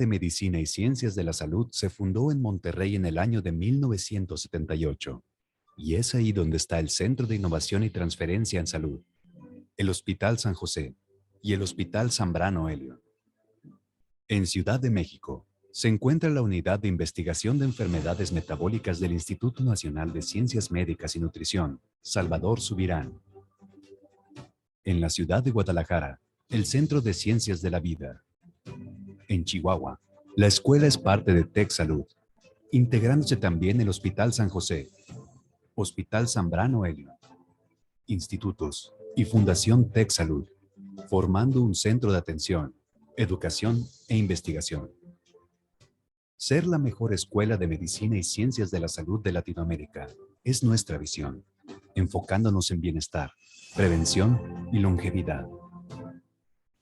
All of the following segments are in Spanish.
de Medicina y Ciencias de la Salud se fundó en Monterrey en el año de 1978, y es ahí donde está el Centro de Innovación y Transferencia en Salud, el Hospital San José y el Hospital Zambrano Helio. En Ciudad de México se encuentra la Unidad de Investigación de Enfermedades Metabólicas del Instituto Nacional de Ciencias Médicas y Nutrición, Salvador Subirán. En la ciudad de Guadalajara, el Centro de Ciencias de la Vida. En Chihuahua, la escuela es parte de Tec Salud, integrándose también el Hospital San José, Hospital Zambrano Helio, institutos y Fundación Tec Salud, formando un centro de atención, educación e investigación. Ser la mejor escuela de medicina y ciencias de la salud de Latinoamérica es nuestra visión, enfocándonos en bienestar, prevención y longevidad.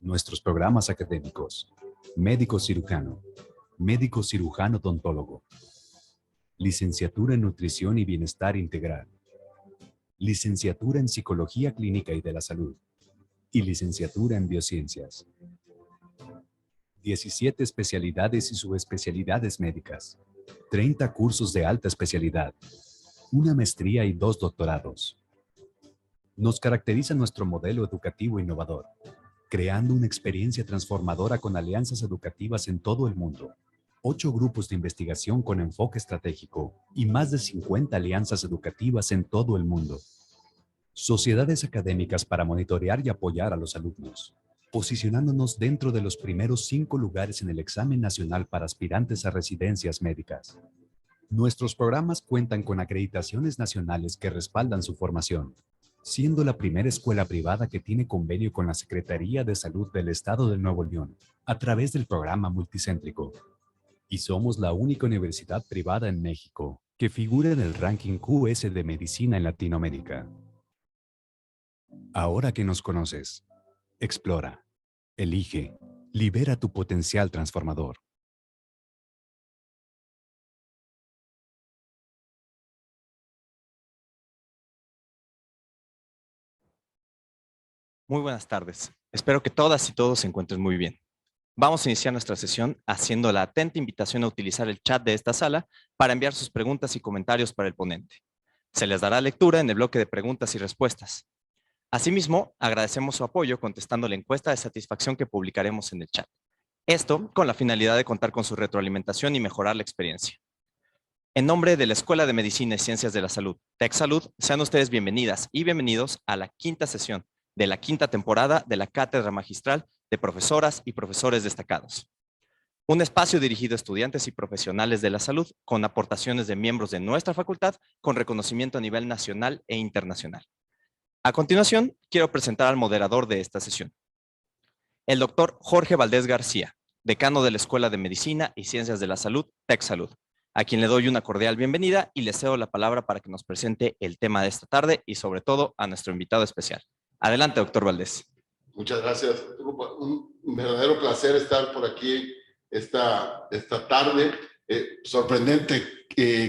Nuestros programas académicos: médico cirujano, médico cirujano odontólogo, licenciatura en nutrición y bienestar integral, licenciatura en psicología clínica y de la salud, y licenciatura en biociencias. 17 especialidades y subespecialidades médicas, 30 cursos de alta especialidad, una maestría y 2 doctorados. Nos caracteriza nuestro modelo educativo innovador, creando una experiencia transformadora con alianzas educativas en todo el mundo, 8 grupos de investigación con enfoque estratégico y más de 50 alianzas educativas en todo el mundo. Sociedades académicas para monitorear y apoyar a los alumnos, posicionándonos dentro de los primeros 5 lugares en el examen nacional para aspirantes a residencias médicas. Nuestros programas cuentan con acreditaciones nacionales que respaldan su formación, siendo la primera escuela privada que tiene convenio con la Secretaría de Salud del Estado de Nuevo León, a través del programa multicéntrico. Y somos la única universidad privada en México que figura en el ranking QS de Medicina en Latinoamérica. Ahora que nos conoces, explora, elige, libera tu potencial transformador. Muy buenas tardes. Espero que todas y todos se encuentren muy bien. Vamos a iniciar nuestra sesión haciendo la atenta invitación a utilizar el chat de esta sala para enviar sus preguntas y comentarios para el ponente. Se les dará lectura en el bloque de preguntas y respuestas. Asimismo, agradecemos su apoyo contestando la encuesta de satisfacción que publicaremos en el chat. Esto con la finalidad de contar con su retroalimentación y mejorar la experiencia. En nombre de la Escuela de Medicina y Ciencias de la Salud, Tec Salud, sean ustedes bienvenidas y bienvenidos a la quinta sesión de la quinta temporada de la Cátedra Magistral de Profesoras y Profesores Destacados. Un espacio dirigido a estudiantes y profesionales de la salud con aportaciones de miembros de nuestra facultad con reconocimiento a nivel nacional e internacional. A continuación, quiero presentar al moderador de esta sesión, el doctor Jorge Valdés García, decano de la Escuela de Medicina y Ciencias de la Salud, Tec Salud, a quien le doy una cordial bienvenida y le cedo la palabra para que nos presente el tema de esta tarde y sobre todo a nuestro invitado especial. Adelante, doctor Valdés. Muchas gracias. Un verdadero placer estar por aquí esta tarde. Sorprendente,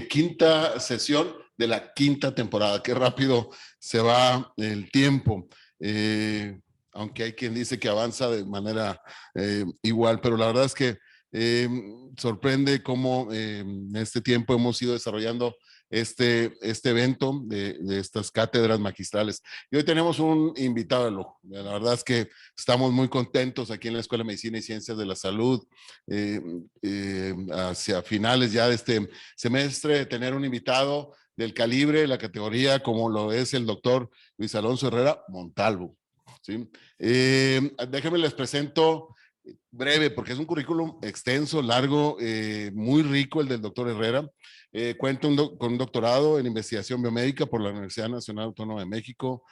quinta sesión de la quinta temporada. Qué rápido se va el tiempo. Aunque hay quien dice que avanza de manera igual, pero la verdad es que sorprende cómo en este tiempo hemos ido desarrollando este evento de estas cátedras magistrales. Y hoy tenemos un invitado de lujo. La verdad es que estamos muy contentos aquí en la Escuela de Medicina y Ciencias de la Salud, hacia finales ya de este semestre, de tener un invitado del calibre, la categoría, como lo es el doctor Luis Alonso Herrera Montalvo. ¿Sí? Déjenme les presento breve, porque es un currículum extenso, largo, muy rico el del doctor Herrera. Cuenta con un doctorado en investigación biomédica por la Universidad Nacional Autónoma de México.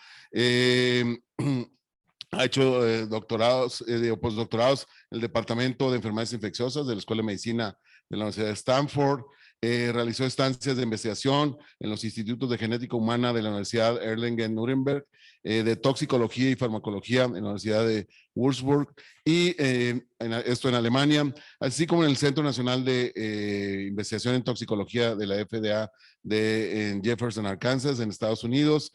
Ha hecho doctorados, postdoctorados en el Departamento de Enfermedades Infecciosas de la Escuela de Medicina de la Universidad de Stanford. Realizó estancias de investigación en los institutos de genética humana de la Universidad Erlangen-Nuremberg, de toxicología y farmacología en la Universidad de Würzburg y esto en Alemania, así como en el Centro Nacional de Investigación en Toxicología de la FDA en Jefferson, Arkansas, en Estados Unidos.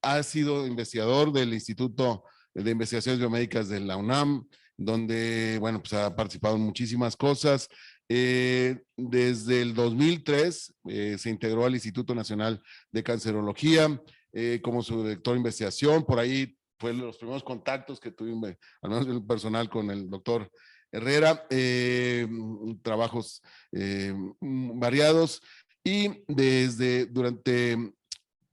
Ha sido investigador del Instituto de Investigaciones Biomédicas de la UNAM, donde, bueno, pues ha participado en muchísimas cosas. Desde el 2003 se integró al Instituto Nacional de Cancerología como su director de investigación. Por ahí fue los primeros contactos que tuvimos, al menos el personal, con el doctor Herrera, trabajos variados, y durante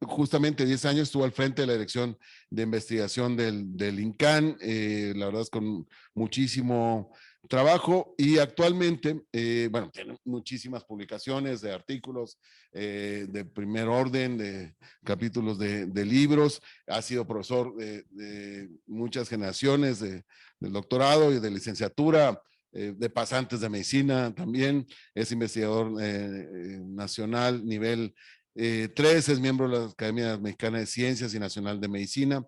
justamente 10 años estuvo al frente de la dirección de investigación del INCAN, la verdad es con muchísimo trabajo, y actualmente, bueno, tiene muchísimas publicaciones de artículos de primer orden, de capítulos de libros, ha sido profesor de muchas generaciones del doctorado y de licenciatura, de pasantes de medicina también, es investigador nacional nivel 3, es miembro de la Academia Mexicana de Ciencias y Nacional de Medicina,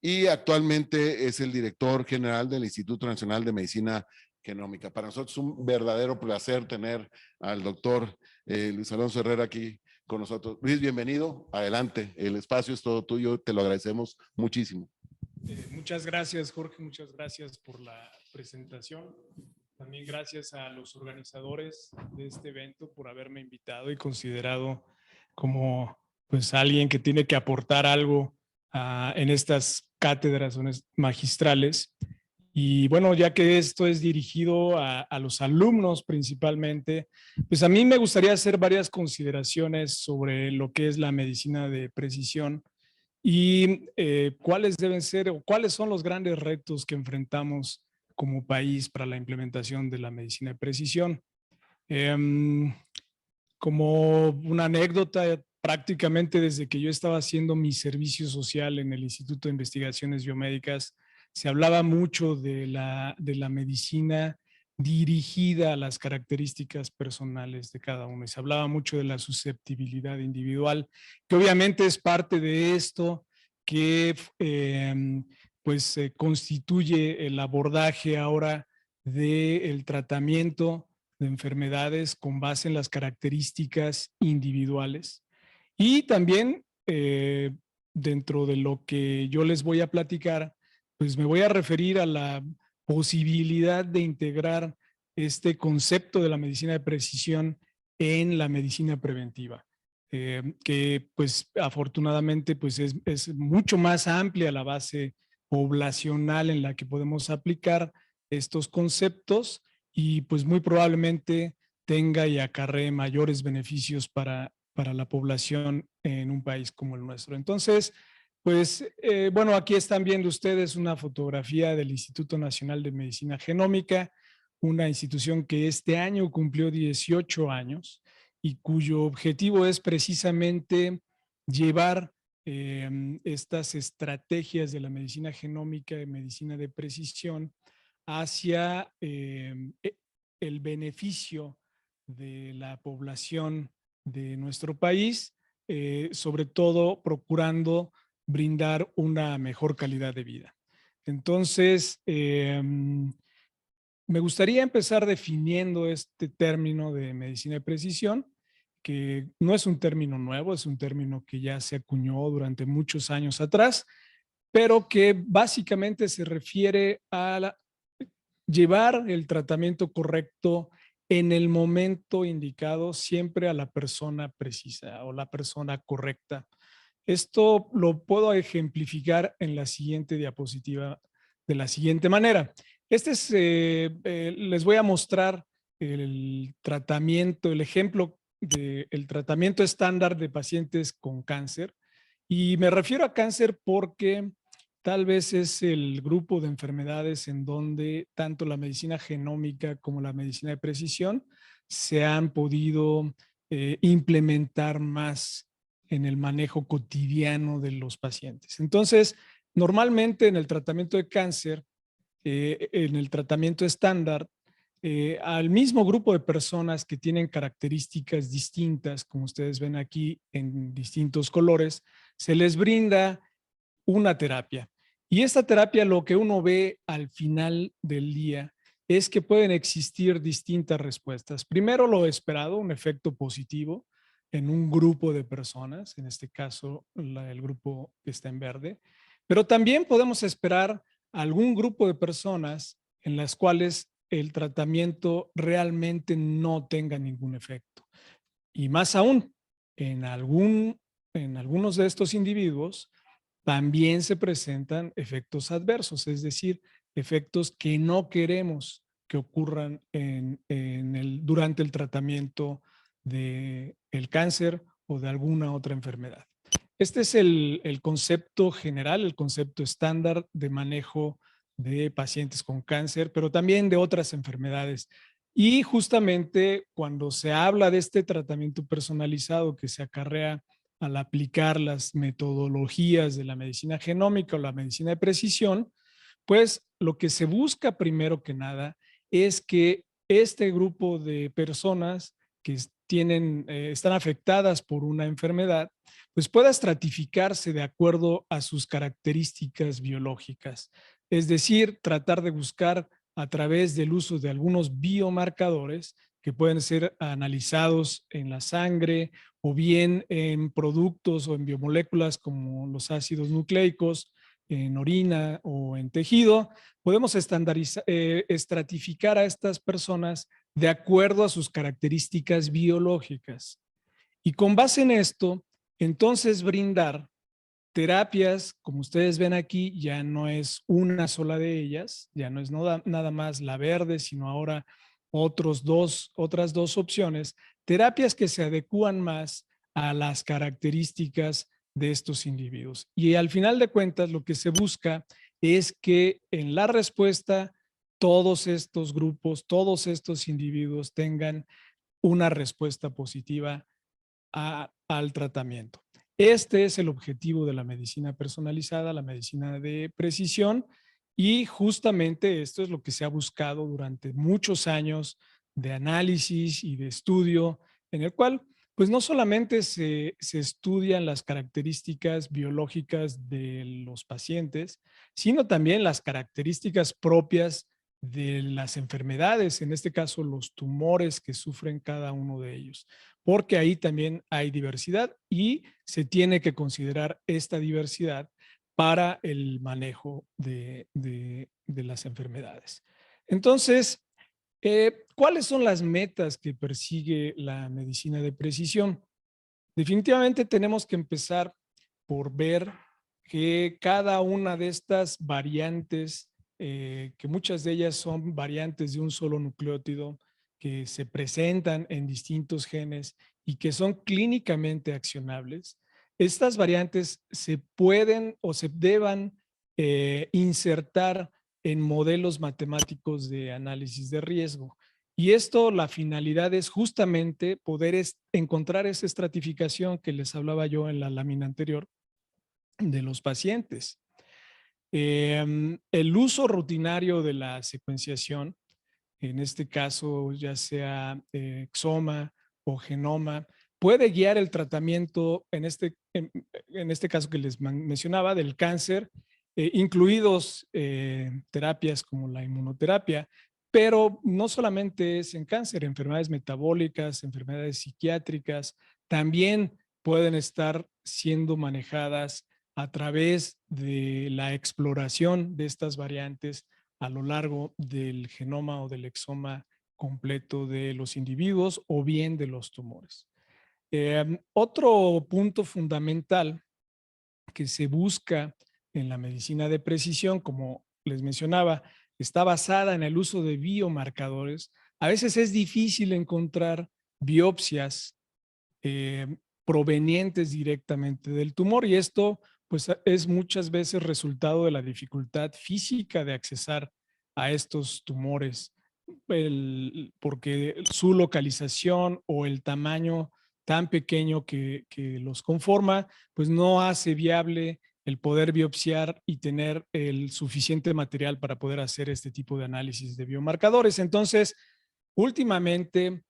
y actualmente es el director general del Instituto Nacional de Medicina Genómica. Para nosotros es un verdadero placer tener al doctor Luis Alonso Herrera aquí con nosotros. Luis, bienvenido, adelante, el espacio es todo tuyo, te lo agradecemos muchísimo. Muchas gracias, Jorge, muchas gracias por la presentación. También gracias a los organizadores de este evento por haberme invitado y considerado como pues alguien que tiene que aportar algo en estas cátedras magistrales. Y bueno, ya que esto es dirigido a los alumnos principalmente, pues a mí me gustaría hacer varias consideraciones sobre lo que es la medicina de precisión y cuáles deben ser o cuáles son los grandes retos que enfrentamos como país para la implementación de la medicina de precisión. Como una anécdota, prácticamente desde que yo estaba haciendo mi servicio social en el Instituto de Investigaciones Biomédicas, se hablaba mucho de la medicina dirigida a las características personales de cada uno. Y se hablaba mucho de la susceptibilidad individual, que obviamente es parte de esto que pues constituye el abordaje ahora del tratamiento de enfermedades con base en las características individuales. Y también dentro de lo que yo les voy a platicar, pues me voy a referir a la posibilidad de integrar este concepto de la medicina de precisión en la medicina preventiva, que pues afortunadamente pues es mucho más amplia la base poblacional en la que podemos aplicar estos conceptos y pues muy probablemente tenga y acarree mayores beneficios para la población en un país como el nuestro. Entonces, pues bueno, aquí están viendo ustedes una fotografía del Instituto Nacional de Medicina Genómica, una institución que este año cumplió 18 años y cuyo objetivo es precisamente llevar estas estrategias de la medicina genómica, de medicina de precisión, hacia el beneficio de la población de nuestro país, sobre todo procurando brindar una mejor calidad de vida. Entonces, me gustaría empezar definiendo este término de medicina de precisión, que no es un término nuevo, es un término que ya se acuñó durante muchos años atrás, pero que básicamente se refiere a llevar el tratamiento correcto en el momento indicado, siempre a la persona precisa o la persona correcta. Esto lo puedo ejemplificar en la siguiente diapositiva de la siguiente manera. Les voy a mostrar el tratamiento, el ejemplo del tratamiento estándar de pacientes con cáncer. Y me refiero a cáncer porque tal vez es el grupo de enfermedades en donde tanto la medicina genómica como la medicina de precisión se han podido implementar más en el manejo cotidiano de los pacientes. Entonces, normalmente en el tratamiento de cáncer, en el tratamiento estándar, al mismo grupo de personas que tienen características distintas, como ustedes ven aquí en distintos colores, se les brinda una terapia. Y esta terapia, lo que uno ve al final del día es que pueden existir distintas respuestas. Primero, lo esperado, un efecto positivo en un grupo de personas, en este caso el grupo que está en verde, pero también podemos esperar algún grupo de personas en las cuales el tratamiento realmente no tenga ningún efecto. Y más aún, en algunos de estos individuos también se presentan efectos adversos, es decir, efectos que no queremos que ocurran durante el tratamiento del cáncer o de alguna otra enfermedad. Este es el concepto general, el concepto estándar de manejo de pacientes con cáncer, pero también de otras enfermedades. Y justamente cuando se habla de este tratamiento personalizado que se acarrea al aplicar las metodologías de la medicina genómica o la medicina de precisión, pues lo que se busca primero que nada es que este grupo de personas que están afectadas por una enfermedad, pues pueda estratificarse de acuerdo a sus características biológicas. Es decir, tratar de buscar a través del uso de algunos biomarcadores que pueden ser analizados en la sangre o bien en productos o en biomoléculas como los ácidos nucleicos, en orina o en tejido, podemos estratificar a estas personas de acuerdo a sus características biológicas. Y con base en esto, entonces brindar terapias, como ustedes ven aquí, ya no es una sola de ellas, ya no es nada más la verde, sino ahora otras dos opciones, terapias que se adecúan más a las características de estos individuos. Y al final de cuentas, lo que se busca es que en la respuesta todos estos grupos, todos estos individuos tengan una respuesta positiva al tratamiento. Este es el objetivo de la medicina personalizada, la medicina de precisión, y justamente esto es lo que se ha buscado durante muchos años de análisis y de estudio, en el cual pues no solamente se estudian las características biológicas de los pacientes, sino también las características propias de las enfermedades, en este caso los tumores que sufren cada uno de ellos, porque ahí también hay diversidad y se tiene que considerar esta diversidad para el manejo de las enfermedades. Entonces, ¿cuáles son las metas que persigue la medicina de precisión? Definitivamente tenemos que empezar por ver que cada una de estas variantes, que muchas de ellas son variantes de un solo nucleótido, que se presentan en distintos genes y que son clínicamente accionables, estas variantes se pueden o se deban insertar en modelos matemáticos de análisis de riesgo. Y esto, la finalidad es justamente poder encontrar esa estratificación que les hablaba yo en la lámina anterior de los pacientes. El uso rutinario de la secuenciación, en este caso ya sea exoma o genoma, puede guiar el tratamiento, en este caso que les mencionaba, del cáncer, incluidos terapias como la inmunoterapia, pero no solamente es en cáncer, enfermedades metabólicas, enfermedades psiquiátricas, también pueden estar siendo manejadas a través de la exploración de estas variantes a lo largo del genoma o del exoma completo de los individuos o bien de los tumores. Otro punto fundamental que se busca en la medicina de precisión, como les mencionaba, está basada en el uso de biomarcadores. A veces es difícil encontrar biopsias provenientes directamente del tumor y esto pues es muchas veces resultado de la dificultad física de accesar a estos tumores, porque su localización o el tamaño tan pequeño que los conforma, pues no hace viable el poder biopsiar y tener el suficiente material para poder hacer este tipo de análisis de biomarcadores. Entonces, últimamente,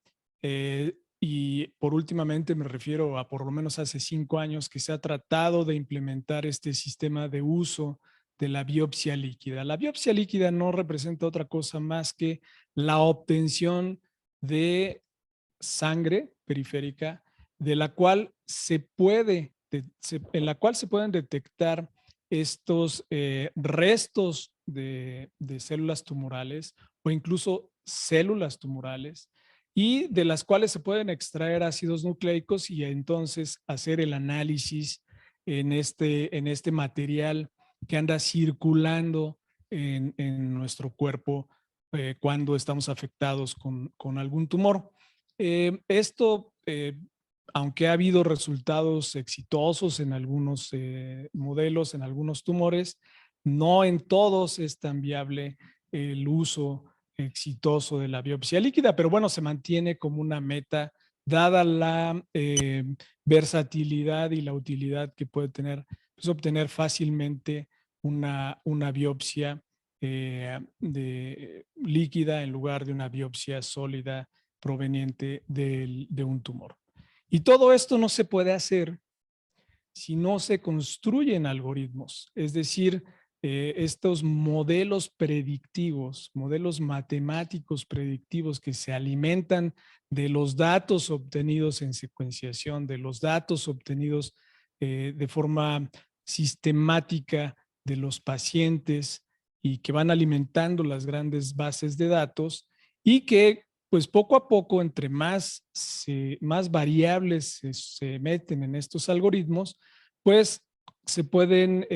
y por últimamente me refiero a por lo menos hace 5 años que se ha tratado de implementar este sistema de uso de la biopsia líquida. La biopsia líquida no representa otra cosa más que la obtención de sangre periférica de la cual en la cual se pueden detectar estos restos de células tumorales o incluso células tumorales, y de las cuales se pueden extraer ácidos nucleicos y entonces hacer el análisis en este material que anda circulando en nuestro cuerpo cuando estamos afectados con algún tumor. Esto, aunque ha habido resultados exitosos en algunos modelos, en algunos tumores, no en todos es tan viable el uso exitoso de la biopsia líquida, pero bueno, se mantiene como una meta dada la versatilidad y la utilidad que puede tener, pues obtener fácilmente una biopsia líquida en lugar de una biopsia sólida proveniente de un tumor. Y todo esto no se puede hacer si no se construyen algoritmos, es decir, estos modelos predictivos, modelos matemáticos predictivos que se alimentan de los datos obtenidos en secuenciación, de los datos obtenidos de forma sistemática de los pacientes y que van alimentando las grandes bases de datos y que pues poco a poco, entre más variables se meten en estos algoritmos, pues se pueden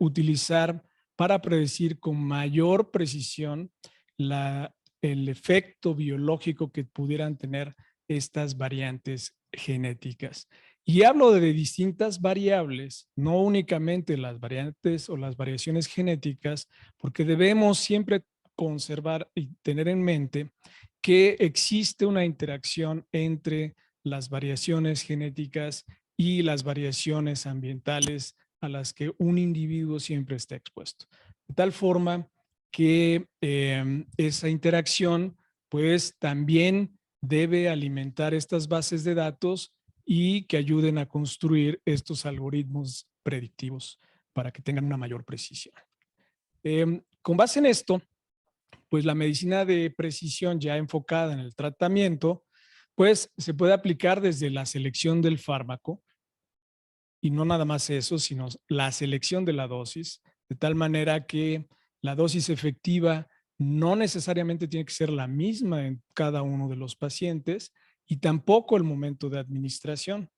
utilizar para predecir con mayor precisión el efecto biológico que pudieran tener estas variantes genéticas. Y hablo de distintas variables, no únicamente las variantes o las variaciones genéticas, porque debemos siempre conservar y tener en mente que existe una interacción entre las variaciones genéticas y las variaciones ambientales a las que un individuo siempre está expuesto. De tal forma que esa interacción pues también debe alimentar estas bases de datos y que ayuden a construir estos algoritmos predictivos para que tengan una mayor precisión. Con base en esto, pues la medicina de precisión ya enfocada en el tratamiento, pues se puede aplicar desde la selección del fármaco y no nada más eso, sino la selección de la dosis, de tal manera que la dosis efectiva no necesariamente tiene que ser la misma en cada uno de los pacientes y tampoco el momento de administración.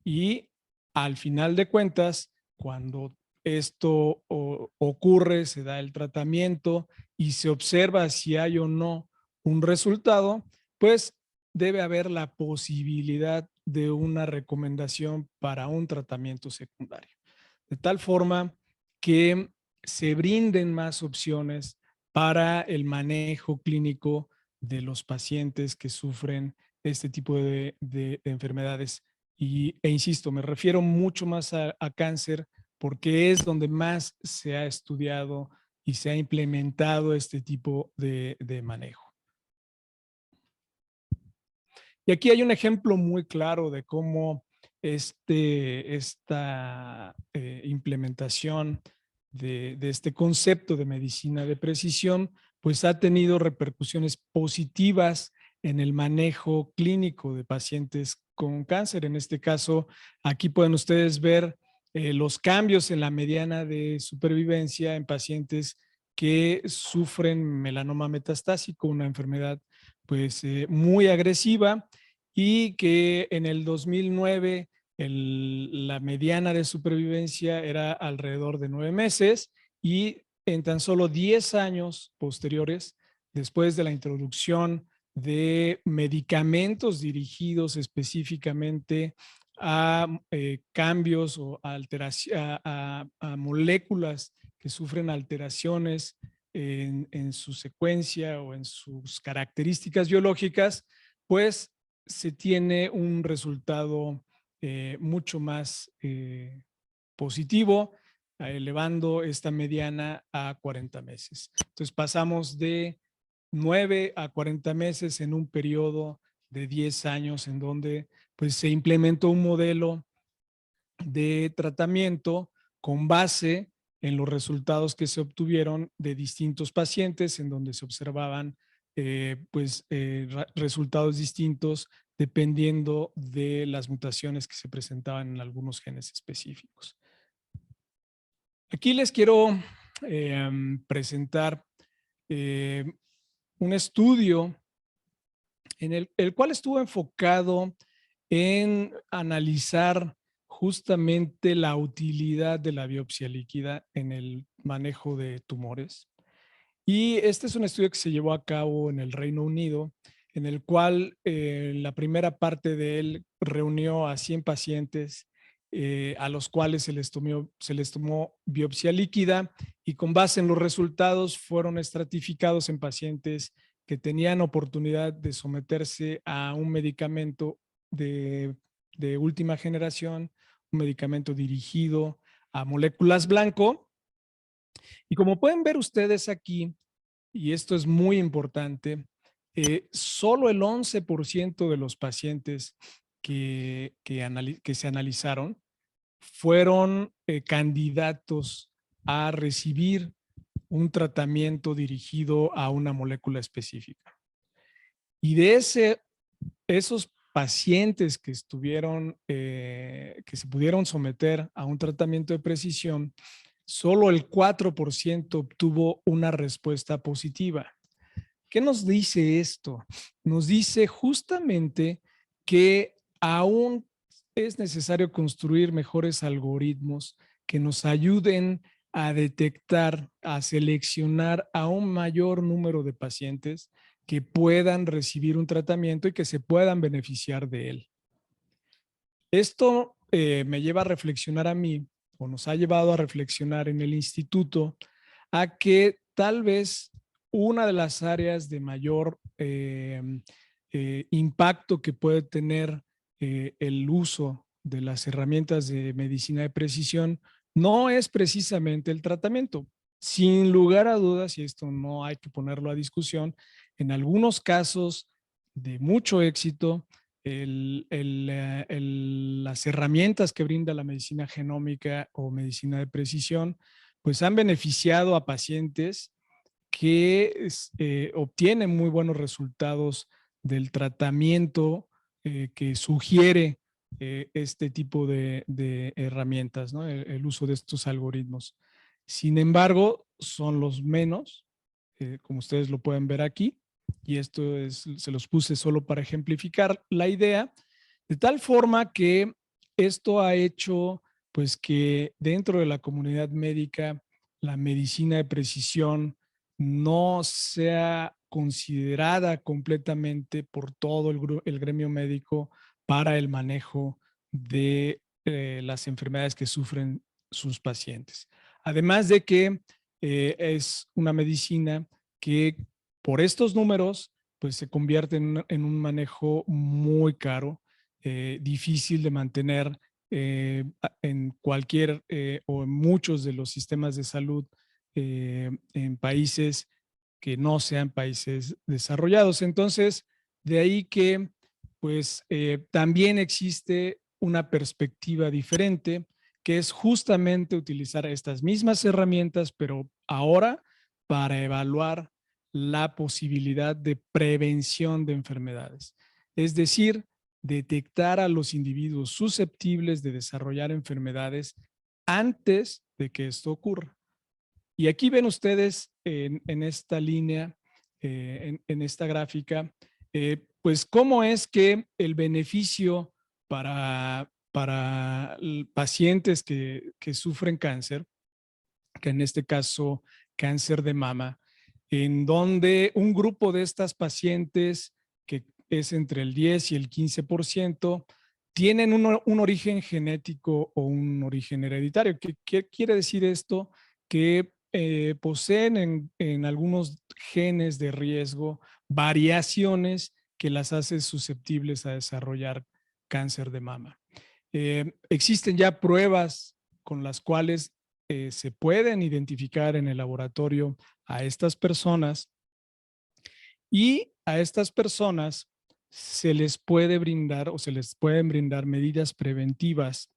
Y al final de cuentas, cuando esto ocurre, se da el tratamiento y se observa si hay o no un resultado, pues debe haber la posibilidad de una recomendación para un tratamiento secundario. De tal forma que se brinden más opciones para el manejo clínico de los pacientes que sufren este tipo de enfermedades. E insisto, me refiero mucho más a cáncer porque es donde más se ha estudiado y se ha implementado este tipo de manejo. Y aquí hay un ejemplo muy claro de cómo esta implementación de este concepto de medicina de precisión, pues ha tenido repercusiones positivas en el manejo clínico de pacientes con cáncer. En este caso, aquí pueden ustedes ver los cambios en la mediana de supervivencia en pacientes que sufren melanoma metastásico, una enfermedad pues muy agresiva y que en el 2009 la mediana de supervivencia era alrededor de 9 meses y en tan solo 10 años posteriores, después de la introducción de medicamentos dirigidos específicamente a cambios o a moléculas que sufren alteraciones en su secuencia o en sus características biológicas, pues se tiene un resultado mucho más positivo, elevando esta mediana a 40 meses. Entonces pasamos de 9 a 40 meses en un periodo de 10 años en donde pues, se implementó un modelo de tratamiento con base en los resultados que se obtuvieron de distintos pacientes en donde se observaban resultados distintos dependiendo de las mutaciones que se presentaban en algunos genes específicos. Aquí les quiero presentar un estudio en el cual estuvo enfocado en analizar justamente la utilidad de la biopsia líquida en el manejo de tumores. Y este es un estudio que se llevó a cabo en el Reino Unido, en el cual la primera parte de él reunió a 100 pacientes a los cuales se les tomó biopsia líquida, y con base en los resultados fueron estratificados en pacientes que tenían oportunidad de someterse a un medicamento de última generación, un medicamento dirigido a moléculas blanco. Y como pueden ver ustedes aquí, y esto es muy importante, solo el 11% de los pacientes que se analizaron fueron candidatos a recibir un tratamiento dirigido a una molécula específica. Y de esos pacientes que se pudieron someter a un tratamiento de precisión, solo el 4% obtuvo una respuesta positiva. ¿Qué nos dice esto? Nos dice justamente que aún es necesario construir mejores algoritmos que nos ayuden a detectar, a seleccionar a un mayor número de pacientes que puedan recibir un tratamiento y que se puedan beneficiar de él. Esto me lleva a reflexionar a mí, o nos ha llevado a reflexionar en el instituto, a que tal vez una de las áreas de mayor impacto que puede tener el uso de las herramientas de medicina de precisión no es precisamente el tratamiento. Sin lugar a dudas, y esto no hay que ponerlo a discusión, en algunos casos de mucho éxito, las herramientas que brinda la medicina genómica o medicina de precisión, pues han beneficiado a pacientes que obtienen muy buenos resultados del tratamiento que sugiere este tipo de herramientas, ¿no? El uso de estos algoritmos. Sin embargo, son los menos, como ustedes lo pueden ver aquí, y esto se los puse solo para ejemplificar la idea, de tal forma que esto ha hecho pues que dentro de la comunidad médica la medicina de precisión no sea considerada completamente por todo el gremio médico para el manejo de las enfermedades que sufren sus pacientes. Además de que es una medicina que por estos números pues se convierte en un manejo muy caro, difícil de mantener en cualquier o en muchos de los sistemas de salud en países que no sean países desarrollados. Entonces, de ahí que pues también existe una perspectiva diferente, que es justamente utilizar estas mismas herramientas, pero ahora para evaluar la posibilidad de prevención de enfermedades. Es decir, detectar a los individuos susceptibles de desarrollar enfermedades antes de que esto ocurra. Y aquí ven ustedes en esta línea, en esta gráfica, pues cómo es que el beneficio para pacientes que sufren cáncer, que en este caso cáncer de mama, en donde un grupo de estas pacientes, que es entre el 10 y el 15%, tienen un origen genético o un origen hereditario. ¿Qué quiere decir esto? Que poseen en algunos genes de riesgo variaciones que las hacen susceptibles a desarrollar cáncer de mama. Existen ya pruebas con las cuales se pueden identificar en el laboratorio a estas personas, y a estas personas se les puede brindar o se les pueden brindar medidas preventivas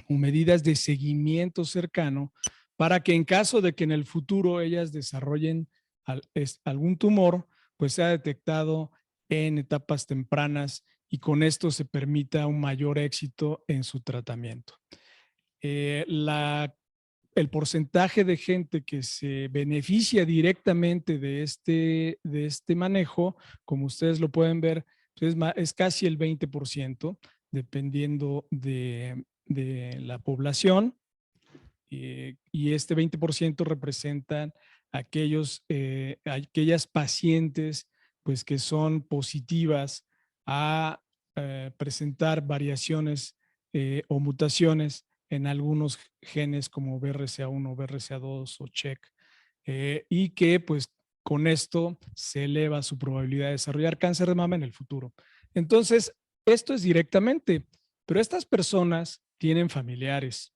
o medidas de seguimiento cercano para que en caso de que en el futuro ellas desarrollen algún tumor, pues sea detectado en etapas tempranas y con esto se permita un mayor éxito en su tratamiento. La el porcentaje de gente que se beneficia directamente de este manejo, como ustedes lo pueden ver, pues es casi el 20%, dependiendo de la población. Y este 20% representan aquellas pacientes pues, que son positivas a presentar variaciones o mutaciones en algunos genes como BRCA1, BRCA2 o CHEK, y que pues con esto se eleva su probabilidad de desarrollar cáncer de mama en el futuro. Entonces, esto es directamente, pero estas personas tienen familiares,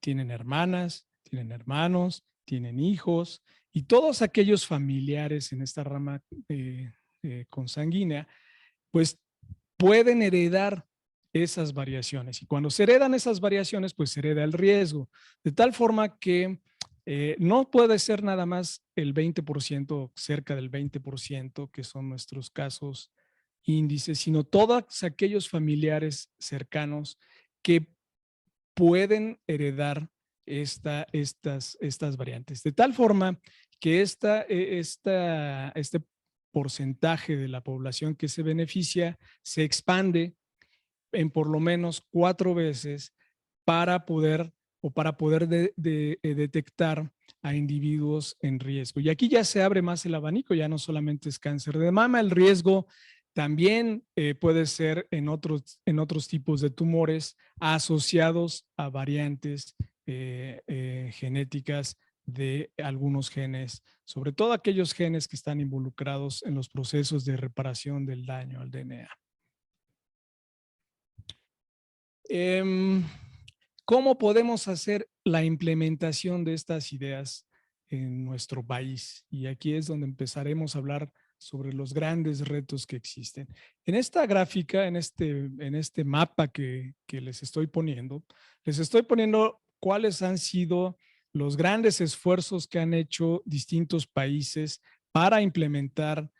tienen hermanas, tienen hermanos, tienen hijos, y todos aquellos familiares en esta rama consanguínea, pues pueden heredar esas variaciones. Y cuando se heredan esas variaciones, pues se hereda el riesgo. De tal forma que no puede ser nada más el 20%, cerca del 20%, que son nuestros casos índices, sino todos aquellos familiares cercanos que pueden heredar estas variantes. De tal forma que este porcentaje de la población que se beneficia se expande en por lo menos 4 veces para poder detectar a individuos en riesgo. Y aquí ya se abre más el abanico, ya no solamente es cáncer de mama, el riesgo también puede ser en otros tipos de tumores asociados a variantes genéticas de algunos genes, sobre todo aquellos genes que están involucrados en los procesos de reparación del daño al DNA. ¿Cómo podemos hacer la implementación de estas ideas en nuestro país? Y aquí es donde empezaremos a hablar sobre los grandes retos que existen. En esta gráfica, en este mapa que les estoy poniendo cuáles han sido los grandes esfuerzos que han hecho distintos países para implementar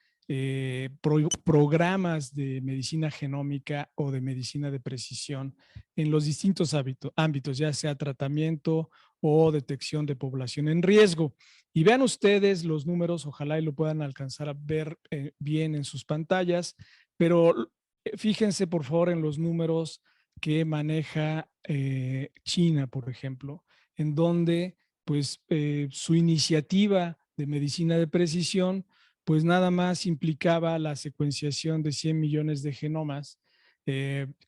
programas de medicina genómica o de medicina de precisión en los distintos ámbitos, ya sea tratamiento o detección de población en riesgo. Y vean ustedes los números, ojalá y lo puedan alcanzar a ver bien en sus pantallas, pero fíjense por favor en los números que maneja China, por ejemplo, en donde pues su iniciativa de medicina de precisión pues nada más implicaba la secuenciación de 100 millones de genomas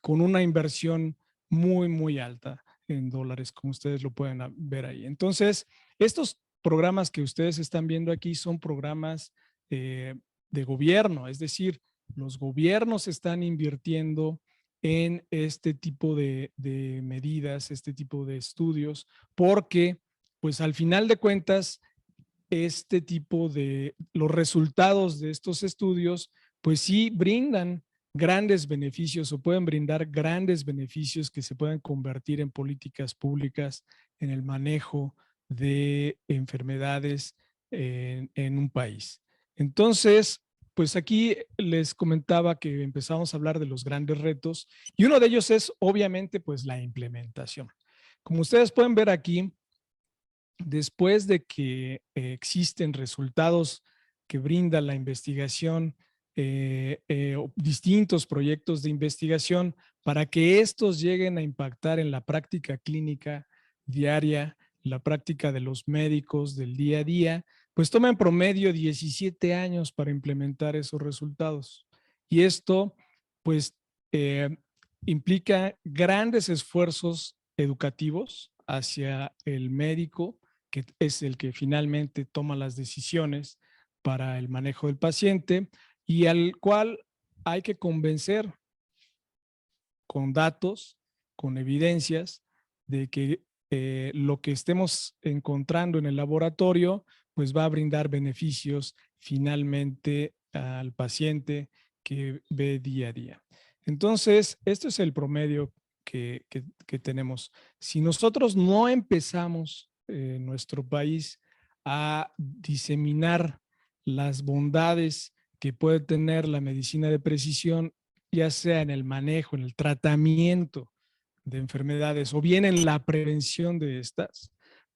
con una inversión muy, muy alta en dólares, como ustedes lo pueden ver ahí. Entonces, estos programas que ustedes están viendo aquí son programas de gobierno, es decir, los gobiernos están invirtiendo en este tipo de medidas, este tipo de estudios, porque pues al final de cuentas, los resultados de estos estudios, pues sí brindan grandes beneficios o pueden brindar grandes beneficios que se pueden convertir en políticas públicas en el manejo de enfermedades en un país. Entonces, pues aquí les comentaba que empezamos a hablar de los grandes retos y uno de ellos es obviamente pues la implementación. Como ustedes pueden ver aquí, después de que existen resultados que brinda la investigación, distintos proyectos de investigación, para que estos lleguen a impactar en la práctica clínica diaria, la práctica de los médicos del día a día, pues toma en promedio 17 años para implementar esos resultados. Y esto, pues, implica grandes esfuerzos educativos hacia el médico, que es el que finalmente toma las decisiones para el manejo del paciente y al cual hay que convencer con datos, con evidencias de que lo que estemos encontrando en el laboratorio pues va a brindar beneficios finalmente al paciente que ve día a día. Entonces, esto es el promedio que tenemos. Si nosotros no empezamos en nuestro país a diseminar las bondades que puede tener la medicina de precisión, ya sea en el manejo, en el tratamiento de enfermedades o bien en la prevención de estas,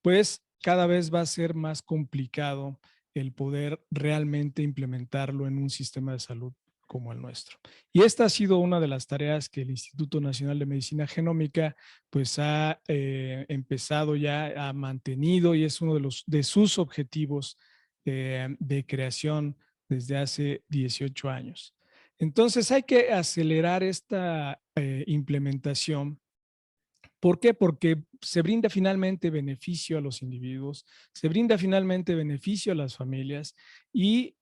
pues cada vez va a ser más complicado el poder realmente implementarlo en un sistema de salud como el nuestro. Y esta ha sido una de las tareas que el Instituto Nacional de Medicina Genómica pues ha empezado ya, ha mantenido, y es uno de sus objetivos de creación desde hace 18 años. Entonces hay que acelerar esta implementación. ¿Por qué? Porque se brinda finalmente beneficio a los individuos, se brinda finalmente beneficio a las familias y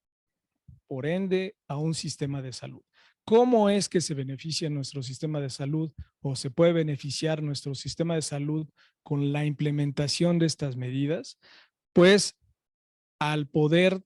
por ende a un sistema de salud. ¿Cómo es que se beneficia nuestro sistema de salud o se puede beneficiar nuestro sistema de salud con la implementación de estas medidas? Pues al poder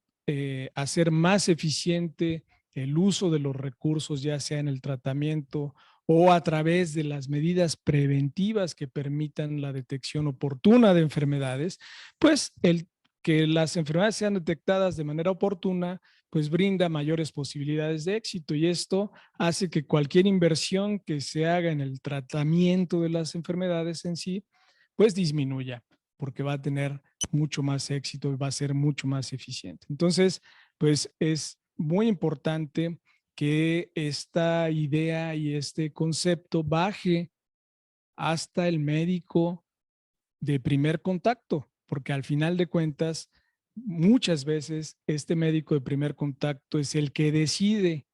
hacer más eficiente el uso de los recursos, ya sea en el tratamiento o a través de las medidas preventivas que permitan la detección oportuna de enfermedades, pues el que las enfermedades sean detectadas de manera oportuna, pues brinda mayores posibilidades de éxito, y esto hace que cualquier inversión que se haga en el tratamiento de las enfermedades en sí, pues disminuya, porque va a tener mucho más éxito y va a ser mucho más eficiente. Entonces, pues es muy importante que esta idea y este concepto baje hasta el médico de primer contacto, porque al final de cuentas, muchas veces este médico de primer contacto es el que decide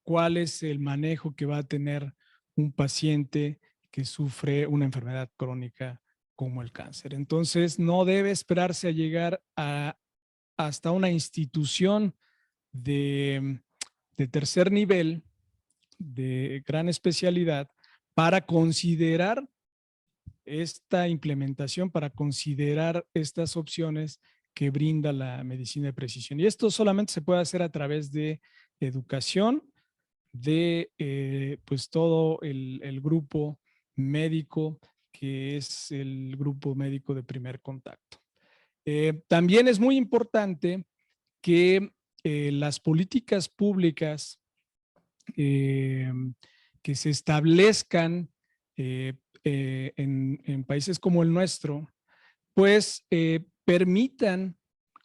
cuál es el manejo que va a tener un paciente que sufre una enfermedad crónica como el cáncer. Entonces, no debe esperarse a llegar hasta una institución de, de tercer nivel, de gran especialidad, para considerar esta implementación, para considerar estas opciones que brinda la medicina de precisión. Y esto solamente se puede hacer a través de educación, de pues todo el grupo médico, que es el grupo médico de primer contacto. También es muy importante que las políticas públicas eh, que se establezcan en países como el nuestro, pues permitan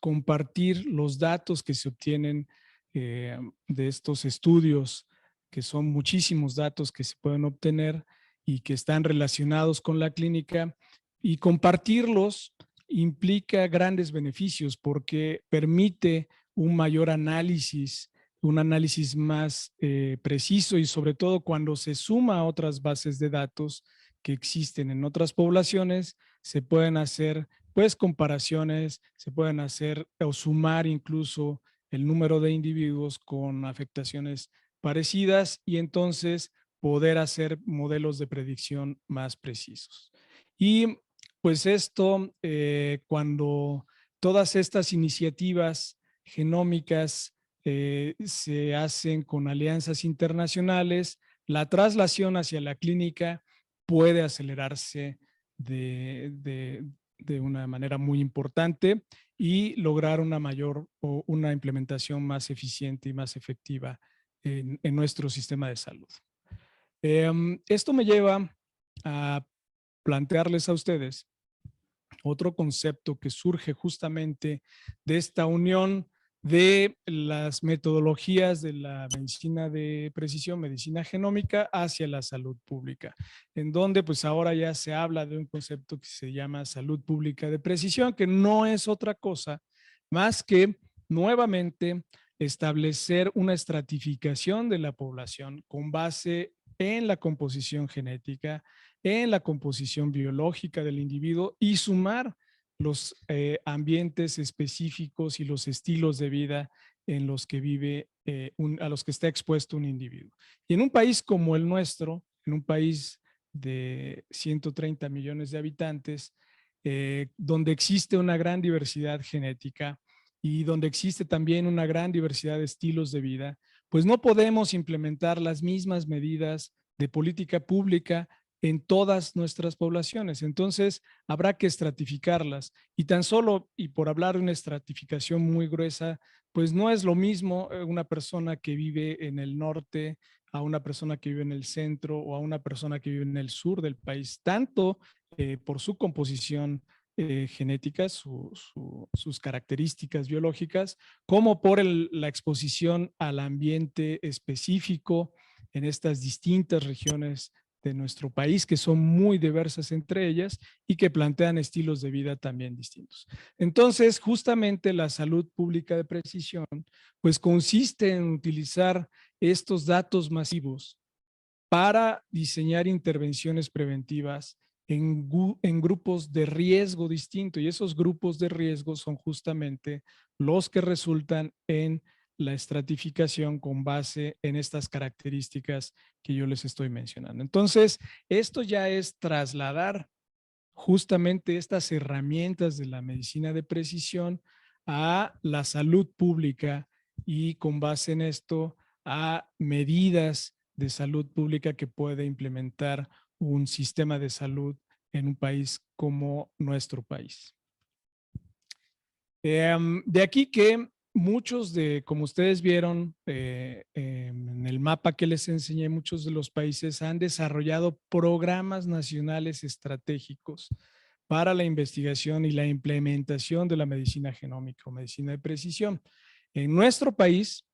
compartir los datos que se obtienen de estos estudios, que son muchísimos datos que se pueden obtener y que están relacionados con la clínica, y compartirlos implica grandes beneficios porque permite un mayor análisis, un análisis más preciso, y sobre todo cuando se suma a otras bases de datos que existen en otras poblaciones, se pueden hacer pues comparaciones, se pueden hacer o sumar incluso el número de individuos con afectaciones parecidas, y entonces poder hacer modelos de predicción más precisos. Y pues esto, cuando todas estas iniciativas genómicas se hacen con alianzas internacionales, la traslación hacia la clínica puede acelerarse de una manera muy importante y lograr una mayor o una implementación más eficiente y más efectiva en nuestro sistema de salud. Esto me lleva a plantearles a ustedes otro concepto que surge justamente de esta unión de las metodologías de la medicina de precisión, medicina genómica, hacia la salud pública, en donde pues ahora ya se habla de un concepto que se llama salud pública de precisión, que no es otra cosa más que nuevamente establecer una estratificación de la población con base en la composición genética, en la composición biológica del individuo, y sumar los ambientes específicos y los estilos de vida en los que vive, a los que está expuesto un individuo. Y en un país como el nuestro, en un país de 130 millones de habitantes, donde existe una gran diversidad genética y donde existe también una gran diversidad de estilos de vida, pues no podemos implementar las mismas medidas de política pública en todas nuestras poblaciones. Entonces, habrá que estratificarlas. Y tan solo, y por hablar de una estratificación muy gruesa, pues no es lo mismo una persona que vive en el norte a una persona que vive en el centro o a una persona que vive en el sur del país, tanto por su composición genéticas, sus características biológicas, como por la exposición al ambiente específico en estas distintas regiones de nuestro país, que son muy diversas entre ellas y que plantean estilos de vida también distintos. Entonces, justamente la salud pública de precisión, pues consiste en utilizar estos datos masivos para diseñar intervenciones preventivas en grupos de riesgo distinto, y esos grupos de riesgo son justamente los que resultan en la estratificación con base en estas características que yo les estoy mencionando. Entonces, esto ya es trasladar justamente estas herramientas de la medicina de precisión a la salud pública y con base en esto a medidas de salud pública que puede implementar un sistema de salud en un país como nuestro país. De aquí que muchos de, como ustedes vieron en el mapa que les enseñé, muchos de los países han desarrollado programas nacionales estratégicos para la investigación y la implementación de la medicina genómica o medicina de precisión. En nuestro país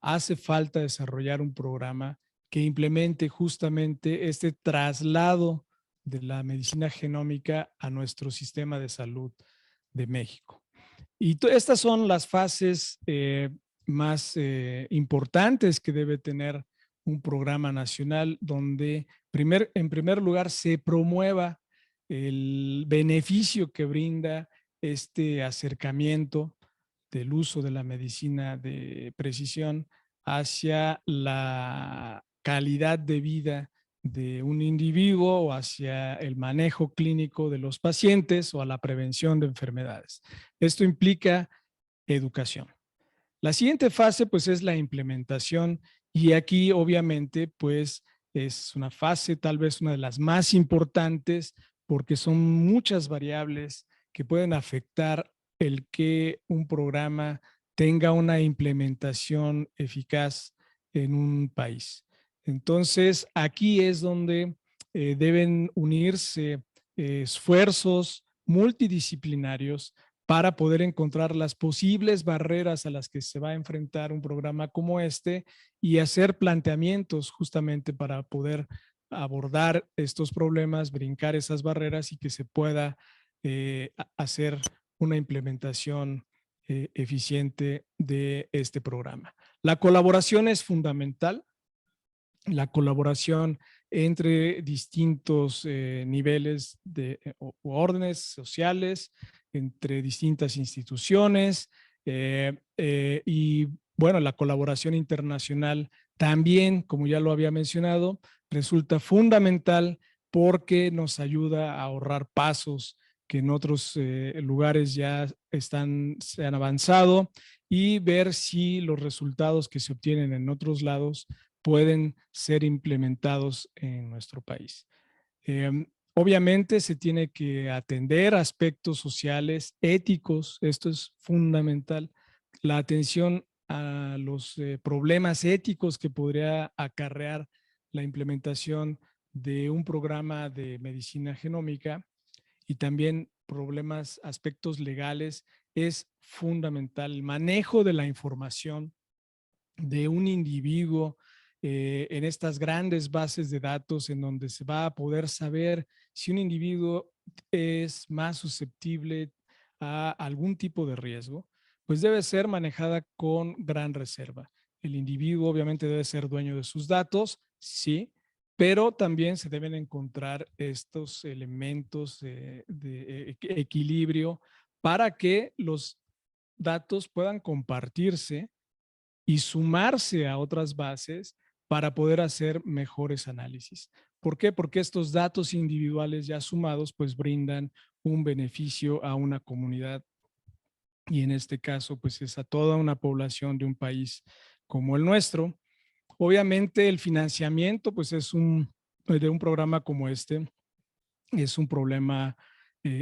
hace falta desarrollar un programa que implemente justamente este traslado de la medicina genómica a nuestro sistema de salud de México. Y estas son las fases más importantes que debe tener un programa nacional donde en primer lugar se promueva el beneficio que brinda este acercamiento del uso de la medicina de precisión hacia la calidad de vida de un individuo o hacia el manejo clínico de los pacientes o a la prevención de enfermedades. Esto implica educación. La siguiente fase pues es la implementación y aquí obviamente pues es una fase tal vez una de las más importantes porque son muchas variables que pueden afectar el que un programa tenga una implementación eficaz en un país. Entonces, aquí es donde deben unirse esfuerzos multidisciplinarios para poder encontrar las posibles barreras a las que se va a enfrentar un programa como este y hacer planteamientos justamente para poder abordar estos problemas, brincar esas barreras y que se pueda hacer una implementación eficiente de este programa. La colaboración es fundamental. La colaboración entre distintos niveles o órdenes sociales, entre distintas instituciones y bueno, la colaboración internacional también, como ya lo había mencionado, resulta fundamental porque nos ayuda a ahorrar pasos que en otros lugares ya se han avanzado y ver si los resultados que se obtienen en otros lados pueden ser implementados en nuestro país. Obviamente se tiene que atender aspectos sociales, éticos, esto es fundamental, la atención a los problemas éticos que podría acarrear la implementación de un programa de medicina genómica y también problemas, aspectos legales, es fundamental. El manejo de la información de un individuo en estas grandes bases de datos en donde se va a poder saber si un individuo es más susceptible a algún tipo de riesgo, pues debe ser manejada con gran reserva. El individuo obviamente debe ser dueño de sus datos, sí, pero también se deben encontrar estos elementos de equilibrio para que los datos puedan compartirse y sumarse a otras bases para poder hacer mejores análisis. ¿Por qué? Porque estos datos individuales ya sumados pues brindan un beneficio a una comunidad y en este caso pues es a toda una población de un país como el nuestro. Obviamente el financiamiento pues es de un programa como este es un problema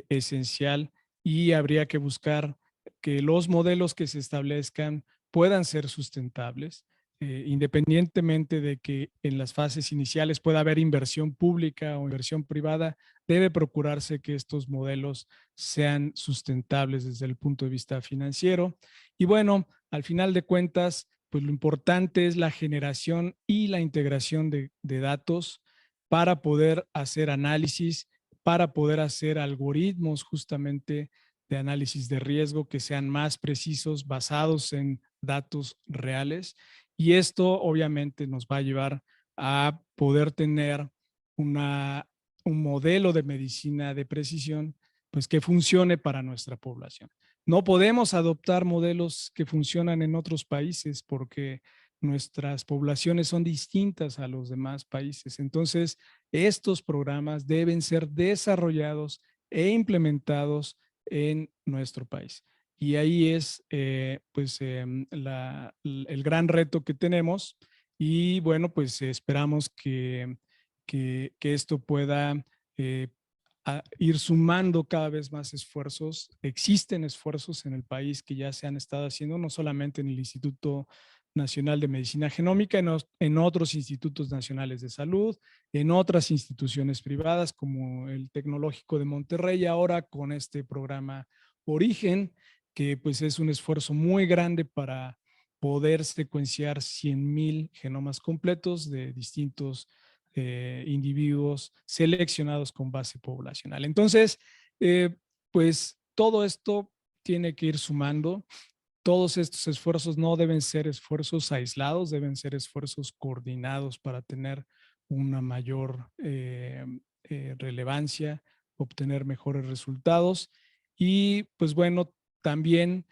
esencial y habría que buscar que los modelos que se establezcan puedan ser sustentables, independientemente de que en las fases iniciales pueda haber inversión pública o inversión privada, debe procurarse que estos modelos sean sustentables desde el punto de vista financiero. Y bueno, al final de cuentas, pues lo importante es la generación y la integración de datos para poder hacer análisis, para poder hacer algoritmos justamente de análisis de riesgo que sean más precisos, basados en datos reales. Y esto obviamente nos va a llevar a poder tener un modelo de medicina de precisión pues que funcione para nuestra población. No podemos adoptar modelos que funcionan en otros países porque nuestras poblaciones son distintas a los demás países. Entonces, estos programas deben ser desarrollados e implementados en nuestro país. Y ahí es el gran reto que tenemos y bueno, pues esperamos que esto pueda ir sumando cada vez más esfuerzos. Existen esfuerzos en el país que ya se han estado haciendo, no solamente en el Instituto Nacional de Medicina Genómica, en otros institutos nacionales de salud, en otras instituciones privadas como el Tecnológico de Monterrey, ahora con este programa Origen, que pues es un esfuerzo muy grande para poder secuenciar 100,000 genomas completos de distintos individuos seleccionados con base poblacional. Entonces, pues todo esto tiene que ir sumando. Todos estos esfuerzos no deben ser esfuerzos aislados, deben ser esfuerzos coordinados para tener una mayor relevancia, obtener mejores resultados. Y pues bueno, también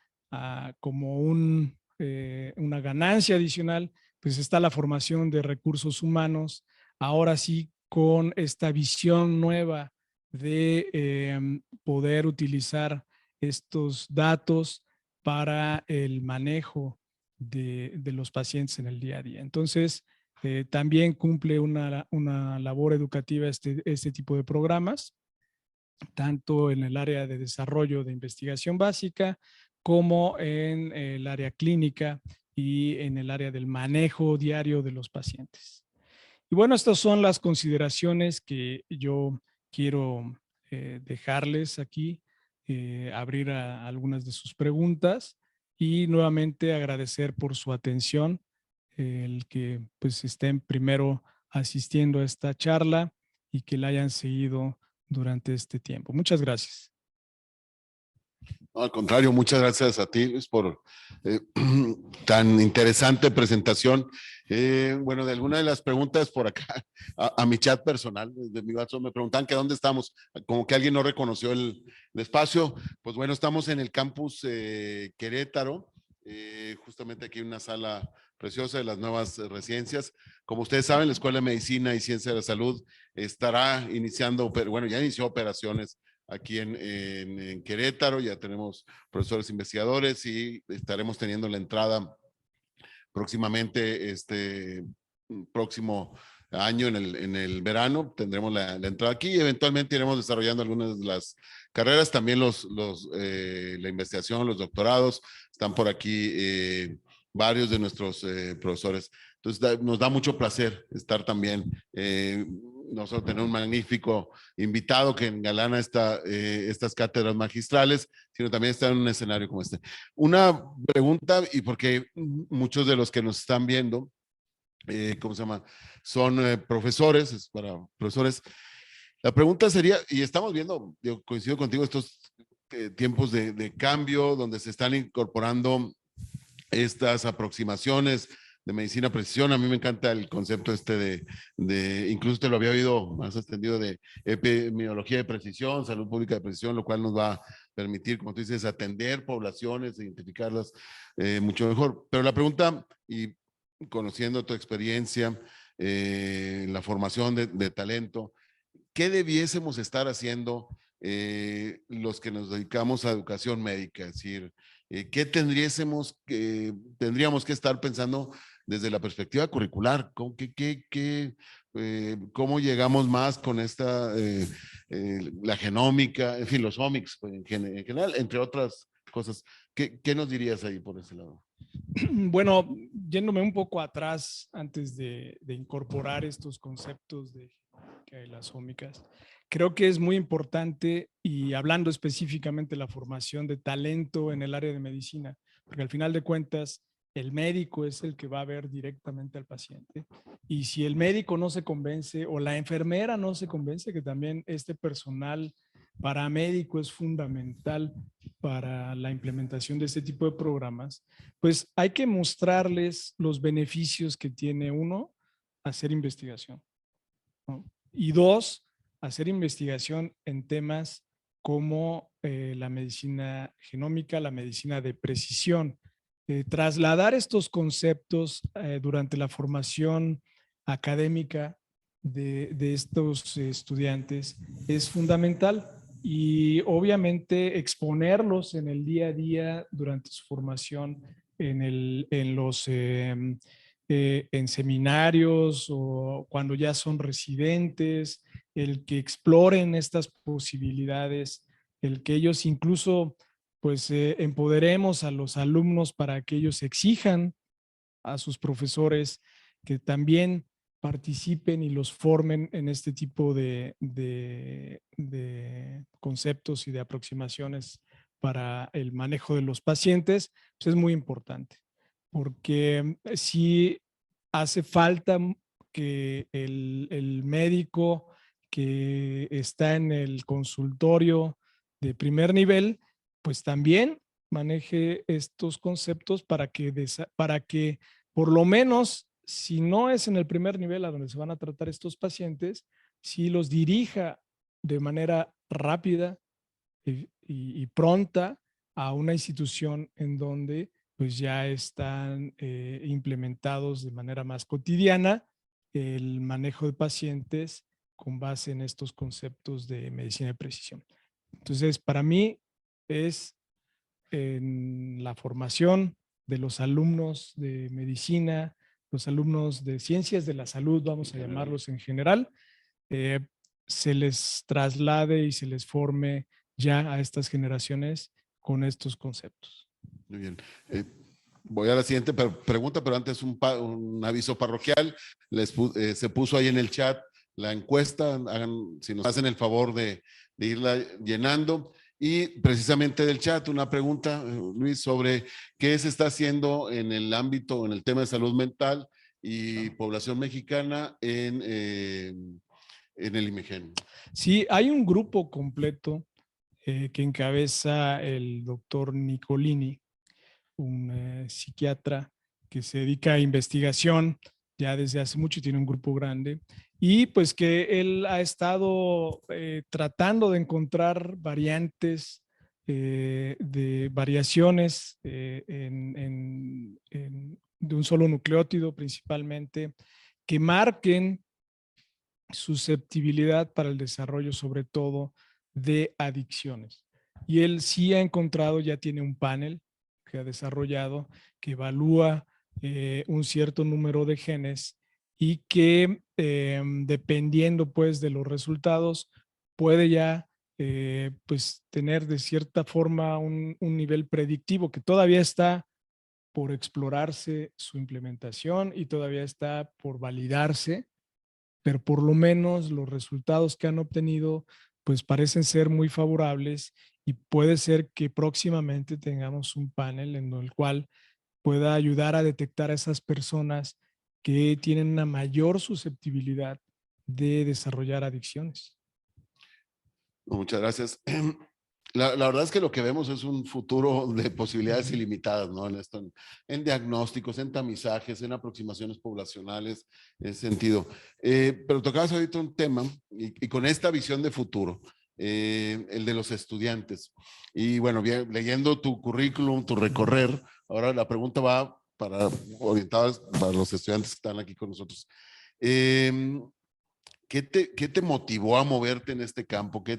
como una ganancia adicional, pues está la formación de recursos humanos, ahora sí con esta visión nueva de poder utilizar estos datos para el manejo de los pacientes en el día a día. Entonces, también cumple una labor educativa este tipo de programas, tanto en el área de desarrollo de investigación básica como en el área clínica y en el área del manejo diario de los pacientes. Y bueno, estas son las consideraciones que yo quiero dejarles aquí, abrir a algunas de sus preguntas y nuevamente agradecer por su atención, el que pues estén primero asistiendo a esta charla y que la hayan seguido durante este tiempo. Muchas gracias. No, al contrario, muchas gracias a ti, Luis, por tan interesante presentación. Bueno, de alguna de las preguntas por acá, a mi chat personal, de mi WhatsApp, me preguntan que dónde estamos, como que alguien no reconoció el espacio. Pues bueno, estamos en el campus Querétaro, justamente aquí en una sala preciosa de las nuevas residencias. Como ustedes saben, la Escuela de Medicina y Ciencia de la Salud estará iniciando, bueno, ya inició operaciones aquí en Querétaro. Ya tenemos profesores investigadores y estaremos teniendo la entrada próximamente, próximo año en el verano, tendremos la entrada aquí y eventualmente iremos desarrollando algunas de las carreras, también la investigación, los doctorados, están por aquí varios de nuestros profesores. Entonces nos da mucho placer estar también, no solo tener un magnífico invitado que engalana estas cátedras magistrales, sino también estar en un escenario como este. Una pregunta, y porque muchos de los que nos están viendo, ¿cómo se llama? Son profesores, es para profesores. La pregunta sería, y estamos viendo, yo coincido contigo, estos tiempos de cambio, donde se están incorporando estas aproximaciones de medicina precisión. A mí me encanta el concepto incluso te lo había oído más extendido, de epidemiología de precisión, salud pública de precisión, lo cual nos va a permitir, como tú dices, atender poblaciones, identificarlas mucho mejor. Pero la pregunta, y conociendo tu experiencia, la formación de talento, ¿qué debiésemos estar haciendo los que nos dedicamos a educación médica? Es decir, ¿qué tendríamos que estar pensando desde la perspectiva curricular? ¿Cómo llegamos más con la genómica, en fin, los omics en general, entre otras cosas? ¿Qué nos dirías ahí por ese lado? Bueno, yéndome un poco atrás antes de incorporar estos conceptos de las ómicas, creo que es muy importante, y hablando específicamente de la formación de talento en el área de medicina, porque al final de cuentas el médico es el que va a ver directamente al paciente, y si el médico no se convence o la enfermera no se convence, que también este personal paramédico es fundamental para la implementación de este tipo de programas, pues hay que mostrarles los beneficios que tiene uno hacer investigación, ¿no? Y dos, hacer investigación en temas como la medicina genómica, la medicina de precisión. Trasladar estos conceptos durante la formación académica de estos estudiantes es fundamental, y obviamente exponerlos en el día a día durante su formación en seminarios o cuando ya son residentes, el que exploren estas posibilidades, el que ellos incluso pues empoderemos a los alumnos para que ellos exijan a sus profesores que también participen y los formen en este tipo de conceptos y de aproximaciones para el manejo de los pacientes, pues es muy importante, porque sí hace falta que el médico que está en el consultorio de primer nivel, pues también maneje estos conceptos para que por lo menos, si no es en el primer nivel a donde se van a tratar estos pacientes, si los dirija de manera rápida y pronta a una institución en donde pues ya están implementados de manera más cotidiana el manejo de pacientes con base en estos conceptos de medicina de precisión. Entonces, para mí es en la formación de los alumnos de medicina, los alumnos de ciencias de la salud, vamos a llamarlos en general, eh, se les traslade y se les forme ya a estas generaciones con estos conceptos. Muy bien. Voy a la siguiente pregunta, pero antes un aviso parroquial. Se puso ahí en el chat la encuesta. Si nos hacen el favor de irla llenando. Y precisamente del chat, una pregunta, Luis, sobre qué se está haciendo en el ámbito, en el tema de salud mental y población mexicana en el IMEGEN. Sí, hay un grupo completo que encabeza el doctor Nicolini, un psiquiatra que se dedica a investigación ya desde hace mucho y tiene un grupo grande, y pues que él ha estado tratando de encontrar variantes de variaciones de un solo nucleótido principalmente, que marquen susceptibilidad para el desarrollo sobre todo de adicciones. Y él sí ha encontrado, ya tiene un panel que ha desarrollado, que evalúa un cierto número de genes y que dependiendo pues de los resultados puede ya pues tener de cierta forma un nivel predictivo que todavía está por explorarse su implementación y todavía está por validarse, pero por lo menos los resultados que han obtenido pues parecen ser muy favorables, y puede ser que próximamente tengamos un panel en el cual pueda ayudar a detectar a esas personas que tienen una mayor susceptibilidad de desarrollar adicciones. Muchas gracias. La verdad es que lo que vemos es un futuro de posibilidades ilimitadas, ¿no? En esto, en diagnósticos, en tamizajes, en aproximaciones poblacionales, en ese sentido. Pero tocabas ahorita un tema y con esta visión de futuro, el de los estudiantes. Y bueno, bien, leyendo tu currículum, tu recorrer, ahora la pregunta va orientada para los estudiantes que están aquí con nosotros. ¿Qué te motivó a moverte en este campo? ¿Qué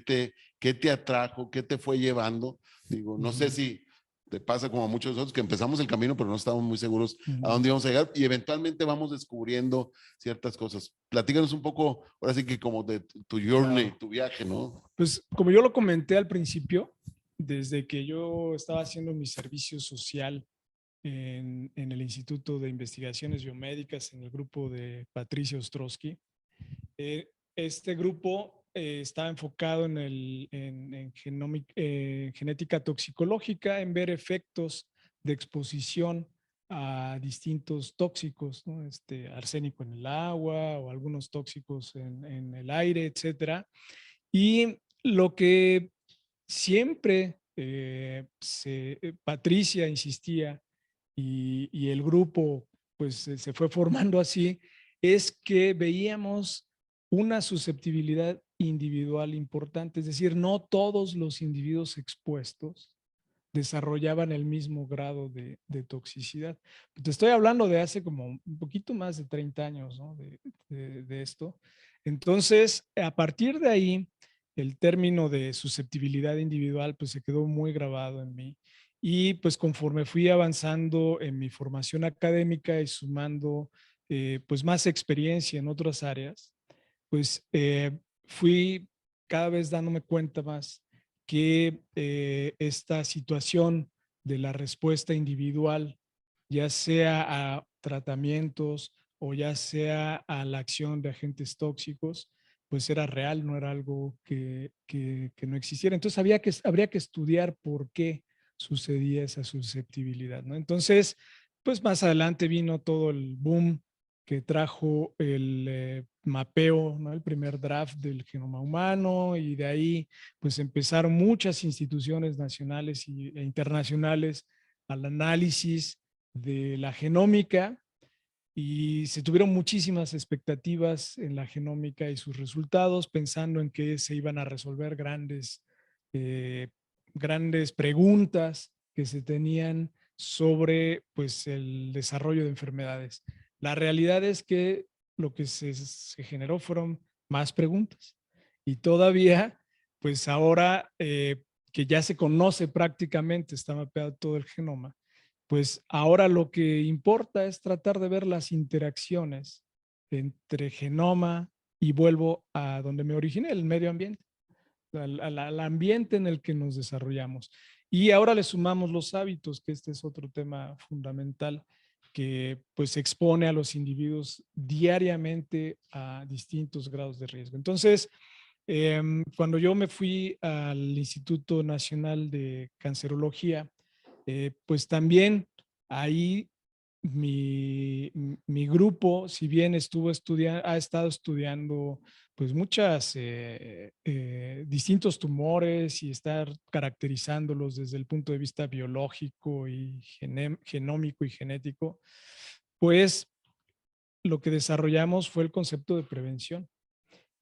te atrajo? ¿Qué te fue llevando? Digo, no sé si te pasa como a muchos de nosotros que empezamos el camino, pero no estamos muy seguros a dónde íbamos a llegar y eventualmente vamos descubriendo ciertas cosas. Platícanos un poco, ahora sí que como de tu journey, claro, tu viaje, ¿no? Pues como yo lo comenté al principio, desde que yo estaba haciendo mi servicio social en el Instituto de Investigaciones Biomédicas, en el grupo de Patricia Ostrowski, este grupo estaba enfocado en genética toxicológica, en ver efectos de exposición a distintos tóxicos, ¿no? Arsénico en el agua o algunos tóxicos en el aire, etcétera. Y lo que siempre Patricia insistía y el grupo pues se fue formando así, es que veíamos una susceptibilidad individual importante, es decir, no todos los individuos expuestos desarrollaban el mismo grado de toxicidad. Te estoy hablando de hace como un poquito más de 30 años, ¿no? de esto. Entonces, a partir de ahí, el término de susceptibilidad individual pues se quedó muy grabado en mí. Y pues conforme fui avanzando en mi formación académica y sumando pues más experiencia en otras áreas, pues fui cada vez dándome cuenta más que esta situación de la respuesta individual, ya sea a tratamientos o ya sea a la acción de agentes tóxicos, pues era real, no era algo que no existiera. Entonces habría que estudiar por qué sucedía esa susceptibilidad, ¿no? Entonces, pues más adelante vino todo el boom que trajo el mapeo, ¿no? El primer draft del genoma humano, y de ahí pues empezaron muchas instituciones nacionales e internacionales al análisis de la genómica, y se tuvieron muchísimas expectativas en la genómica y sus resultados, pensando en que se iban a resolver grandes preguntas que se tenían sobre pues, el desarrollo de enfermedades. La realidad es que lo que se generó fueron más preguntas, y todavía, pues ahora que ya se conoce prácticamente, está mapeado todo el genoma, pues ahora lo que importa es tratar de ver las interacciones entre genoma, y vuelvo a donde me originé, el medio ambiente, al ambiente en el que nos desarrollamos. Y ahora le sumamos los hábitos, que este es otro tema fundamental, que pues expone a los individuos diariamente a distintos grados de riesgo. Entonces, cuando yo me fui al Instituto Nacional de Cancerología, pues también ahí mi grupo, si bien ha estado estudiando pues muchas distintos tumores y estar caracterizándolos desde el punto de vista biológico y genómico y genético, pues lo que desarrollamos fue el concepto de prevención,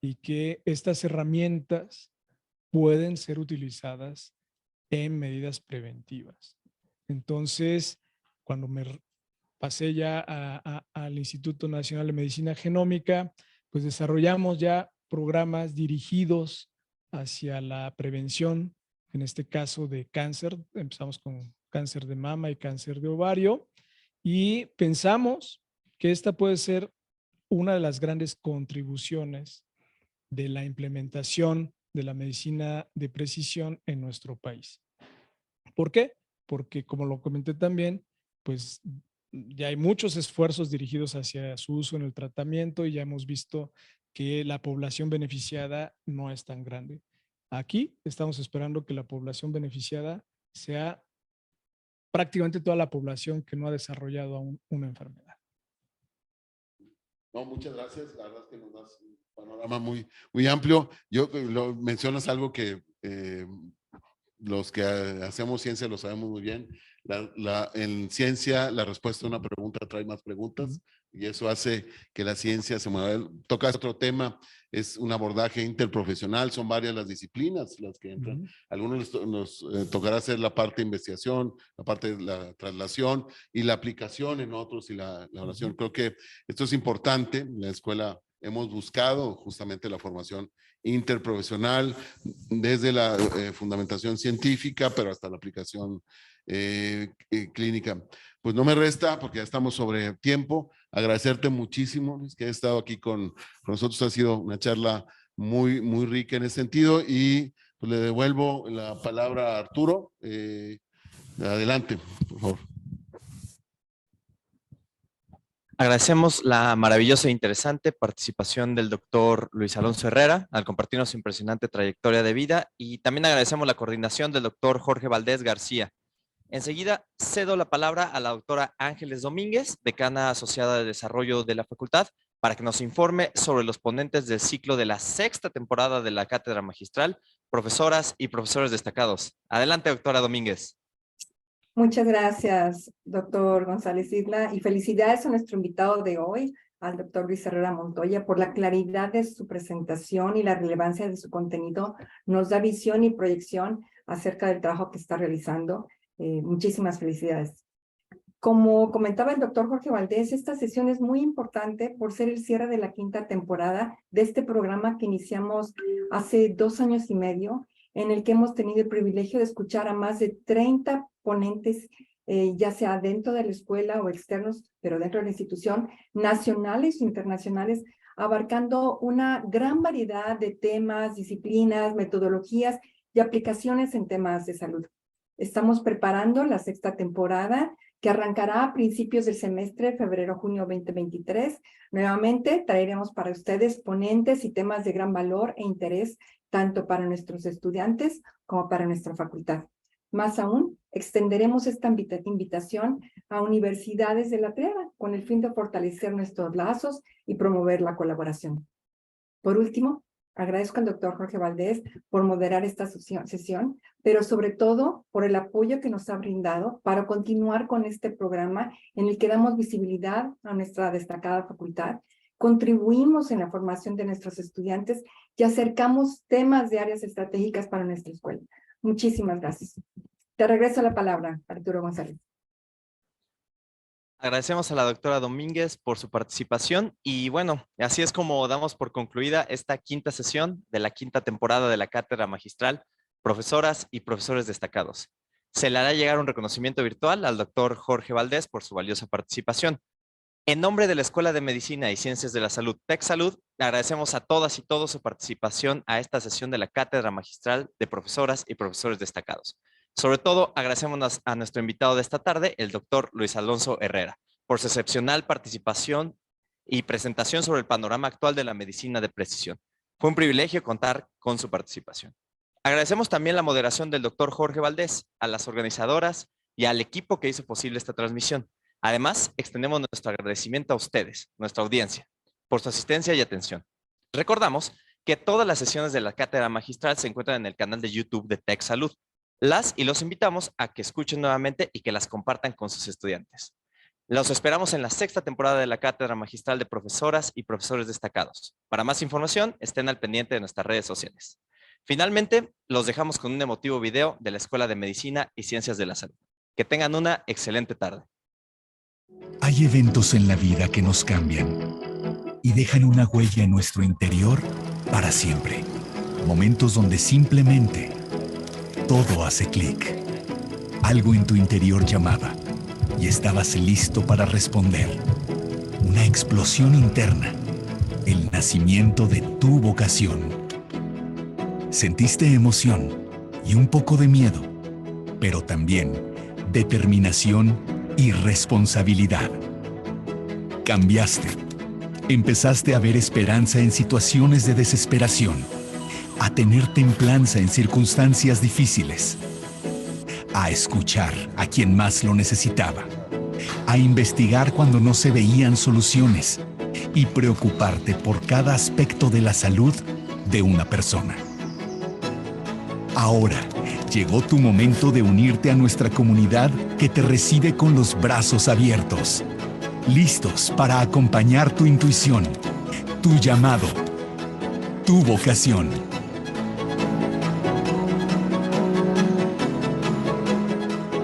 y que estas herramientas pueden ser utilizadas en medidas preventivas. Entonces, cuando me pasé ya al Instituto Nacional de Medicina Genómica, pues desarrollamos ya programas dirigidos hacia la prevención, en este caso de cáncer. Empezamos con cáncer de mama y cáncer de ovario, y pensamos que esta puede ser una de las grandes contribuciones de la implementación de la medicina de precisión en nuestro país. ¿Por qué? Porque, como lo comenté también, pues ya hay muchos esfuerzos dirigidos hacia su uso en el tratamiento, y ya hemos visto que la población beneficiada no es tan grande. Aquí estamos esperando que la población beneficiada sea prácticamente toda la población que no ha desarrollado aún una enfermedad. No, muchas gracias. La verdad es que nos das un panorama muy, muy amplio. Mencionas algo que los que hacemos ciencia lo sabemos muy bien. En ciencia, la respuesta a una pregunta trae más preguntas, y eso hace que la ciencia se mueva. Tocas otro tema, es un abordaje interprofesional, son varias las disciplinas las que entran. Algunos nos tocará hacer la parte de investigación, la parte de la traslación y la aplicación en otros, y la oración. Creo que esto es importante. En la escuela hemos buscado justamente la formación interprofesional, desde la fundamentación científica, pero hasta la aplicación clínica. Pues no me resta, porque ya estamos sobre tiempo, agradecerte muchísimo, Luis, que has estado aquí con nosotros. Ha sido una charla muy, muy rica en ese sentido, y pues le devuelvo la palabra a Arturo. Adelante, por favor. Agradecemos la maravillosa e interesante participación del doctor Luis Alonso Herrera al compartirnos su impresionante trayectoria de vida, y también agradecemos la coordinación del doctor Jorge Valdés García. Enseguida cedo la palabra a la doctora Ángeles Domínguez, decana asociada de desarrollo de la facultad, para que nos informe sobre los ponentes del ciclo de la 6ª temporada de la Cátedra Magistral, profesoras y profesores destacados. Adelante, doctora Domínguez. Muchas gracias, doctor González Isla, y felicidades a nuestro invitado de hoy, al doctor Luis Herrera Montoya, por la claridad de su presentación y la relevancia de su contenido. Nos da visión y proyección acerca del trabajo que está realizando. Muchísimas felicidades. Como comentaba el doctor Jorge Valdés, esta sesión es muy importante por ser el cierre de la 5ª temporada de este programa que iniciamos hace 2 años y medio, en el que hemos tenido el privilegio de escuchar a más de 30 ponentes, ya sea dentro de la escuela o externos, pero dentro de la institución, nacionales e internacionales, abarcando una gran variedad de temas, disciplinas, metodologías y aplicaciones en temas de salud. Estamos preparando la 6ª temporada, que arrancará a principios del semestre, febrero-junio 2023. Nuevamente traeremos para ustedes ponentes y temas de gran valor e interés, tanto para nuestros estudiantes como para nuestra facultad. Más aún, extenderemos esta invitación a universidades de la triada, con el fin de fortalecer nuestros lazos y promover la colaboración. Por último, agradezco al doctor Jorge Valdés por moderar esta sesión, pero sobre todo por el apoyo que nos ha brindado para continuar con este programa en el que damos visibilidad a nuestra destacada facultad, contribuimos en la formación de nuestros estudiantes y acercamos temas de áreas estratégicas para nuestra escuela. Muchísimas gracias. Te regreso la palabra, Arturo González. Agradecemos a la doctora Domínguez por su participación y bueno, así es como damos por concluida esta 5ª sesión de la 5ª temporada de la Cátedra Magistral, profesoras y profesores destacados. Se le hará llegar un reconocimiento virtual al doctor Jorge Valdés por su valiosa participación. En nombre de la Escuela de Medicina y Ciencias de la Salud, TecSalud, agradecemos a todas y todos su participación a esta sesión de la Cátedra Magistral de Profesoras y Profesores Destacados. Sobre todo, agradecemos a nuestro invitado de esta tarde, el doctor Luis Alonso Herrera, por su excepcional participación y presentación sobre el panorama actual de la medicina de precisión. Fue un privilegio contar con su participación. Agradecemos también la moderación del doctor Jorge Valdés, a las organizadoras y al equipo que hizo posible esta transmisión. Además, extendemos nuestro agradecimiento a ustedes, nuestra audiencia, por su asistencia y atención. Recordamos que todas las sesiones de la Cátedra Magistral se encuentran en el canal de YouTube de TecSalud. Las y los invitamos a que escuchen nuevamente y que las compartan con sus estudiantes. Los esperamos en la 6ª temporada de la Cátedra Magistral de Profesoras y Profesores Destacados. Para más información, estén al pendiente de nuestras redes sociales. Finalmente, los dejamos con un emotivo video de la Escuela de Medicina y Ciencias de la Salud. Que tengan una excelente tarde. Hay eventos en la vida que nos cambian y dejan una huella en nuestro interior para siempre. Momentos donde simplemente todo hace clic. Algo en tu interior llamaba y estabas listo para responder. Una explosión interna. El nacimiento de tu vocación. Sentiste emoción y un poco de miedo, pero también determinación y responsabilidad. Cambiaste. Empezaste a ver esperanza en situaciones de desesperación, a tener templanza en circunstancias difíciles, a escuchar a quien más lo necesitaba, a investigar cuando no se veían soluciones y preocuparte por cada aspecto de la salud de una persona. Ahora llegó tu momento de unirte a nuestra comunidad que te recibe con los brazos abiertos, listos para acompañar tu intuición, tu llamado, tu vocación.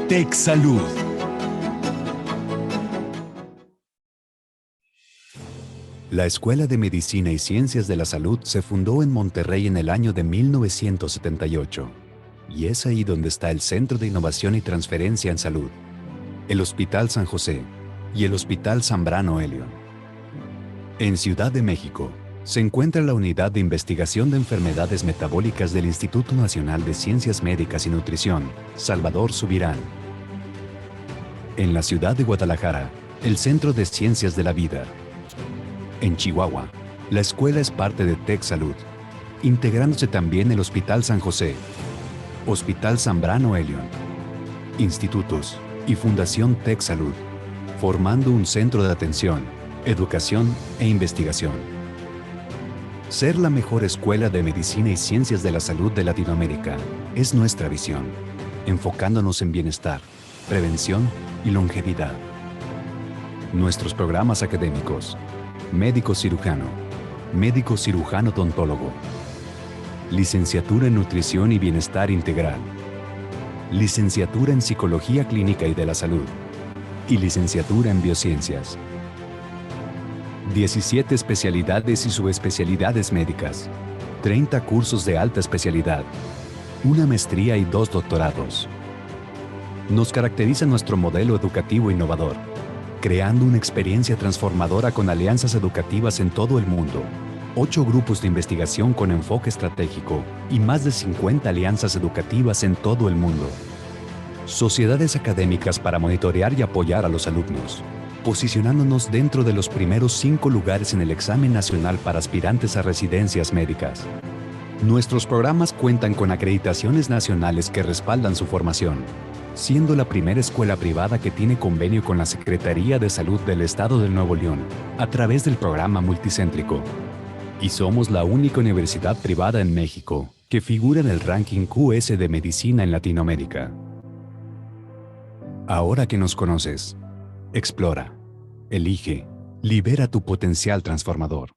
TecSalud. La Escuela de Medicina y Ciencias de la Salud se fundó en Monterrey en el año de 1978. Y es ahí donde está el Centro de Innovación y Transferencia en Salud, el Hospital San José y el Hospital Zambrano Helio. En Ciudad de México se encuentra la Unidad de Investigación de Enfermedades Metabólicas del Instituto Nacional de Ciencias Médicas y Nutrición, Salvador Subirán. En la ciudad de Guadalajara el Centro de Ciencias de la Vida. En Chihuahua, la escuela es parte de Tec Salud, integrándose también el Hospital San José, Hospital Zambrano Elion, institutos y Fundación Tec Salud, formando un centro de atención, educación e investigación. Ser la mejor escuela de medicina y ciencias de la salud de Latinoamérica es nuestra visión, enfocándonos en bienestar, prevención y longevidad. Nuestros programas académicos: médico cirujano, médico cirujano odontólogo, licenciatura en nutrición y bienestar integral, licenciatura en psicología clínica y de la salud y licenciatura en biociencias. 17 especialidades y subespecialidades médicas, 30 cursos de alta especialidad, una maestría y 2 doctorados. Nos caracteriza nuestro modelo educativo innovador, creando una experiencia transformadora con alianzas educativas en todo el mundo, 8 grupos de investigación con enfoque estratégico y más de 50 alianzas educativas en todo el mundo. Sociedades académicas para monitorear y apoyar a los alumnos, posicionándonos dentro de los primeros 5 lugares en el examen nacional para aspirantes a residencias médicas. Nuestros programas cuentan con acreditaciones nacionales que respaldan su formación, siendo la primera escuela privada que tiene convenio con la Secretaría de Salud del Estado de Nuevo León, a través del programa multicéntrico. Y somos la única universidad privada en México que figura en el ranking QS de Medicina en Latinoamérica. Ahora que nos conoces, explora, elige, libera tu potencial transformador.